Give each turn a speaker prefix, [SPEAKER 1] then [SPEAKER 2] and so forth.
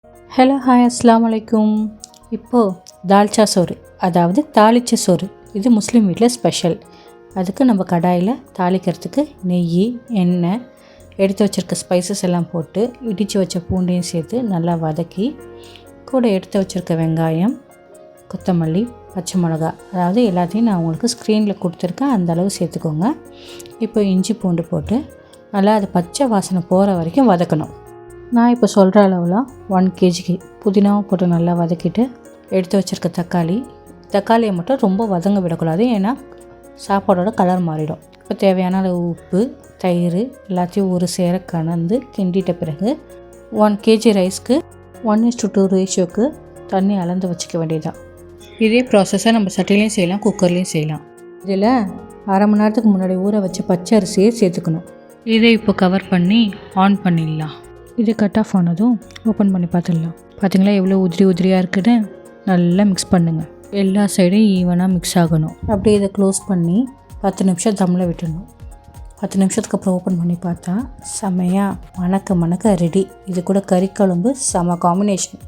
[SPEAKER 1] Hello hi அஸ்ஸலாமு அலைக்கும். இப்போது தால்ச்சா சோறு, அதாவது தாளித்த சோறு, இது முஸ்லீம் வீட்டில் ஸ்பெஷல். அதுக்கு நம்ம கடாயில் தாளிக்கிறதுக்கு நெய், எண்ணெய், எடுத்து வச்சுருக்க ஸ்பைசஸ் எல்லாம் போட்டு இடித்து வச்ச பூண்டையும் சேர்த்து நல்லா வதக்கி, கூட எடுத்து வச்சுருக்க வெங்காயம், கொத்தமல்லி, பச்சை மிளகா, அதாவது எல்லாத்தையும் நான் உங்களுக்கு ஸ்க்ரீனில் கொடுத்துருக்கேன், அந்த அளவு சேர்த்துக்கோங்க. இப்போ இஞ்சி பூண்டு போட்டு நல்லா அது பச்சை வாசனை போகிற வரைக்கும் வதக்கணும். நான் இப்போ சொல்கிற அளவில் 1 kg புதினாவும் போட்டு நல்லா வதக்கிட்டு எடுத்து வச்சுருக்க தக்காளியை மட்டும் ரொம்ப வதங்க விடக்கூடாது, ஏன்னா சாப்பாடோட கலர் மாறிடும். இப்போ தேவையான அளவு உப்பு, தயிர் எல்லாத்தையும் ஒரு சேர கலந்து கிண்டிட்ட பிறகு 1 kg ரைஸ்க்கு 1:2 ரேஷியோக்கு தண்ணி அளந்து வச்சுக்க வேண்டியதான். இதே ப்ராசஸை நம்ம சட்டிலையும் செய்யலாம், குக்கர்லேயும் செய்யலாம். இதில் அரை மணி நேரத்துக்கு முன்னாடி ஊற வச்ச பச்சை அரிசியை சேர்த்துக்கணும். இதை இப்போ கவர் பண்ணி ஆன் பண்ணிடலாம். இது கட் ஆஃப் ஆனதும் ஓப்பன் பண்ணி பார்த்துடலாம். பார்த்தீங்களா எவ்வளோ உதிரியாக இருக்குன்னு. நல்லா மிக்ஸ் பண்ணுங்கள், எல்லா சைடும் ஈவனாக மிக்ஸ் ஆகணும். அப்படியே இதை க்ளோஸ் பண்ணி 10 நிமிஷம் தம்மில் விட்டுடணும். 10 நிமிஷத்துக்கு அப்புறம் ஓப்பன் பண்ணி பார்த்தா செமையாக மணக்க ரெடி. இது கூட கறி குழம்பு செம காம்பினேஷன்.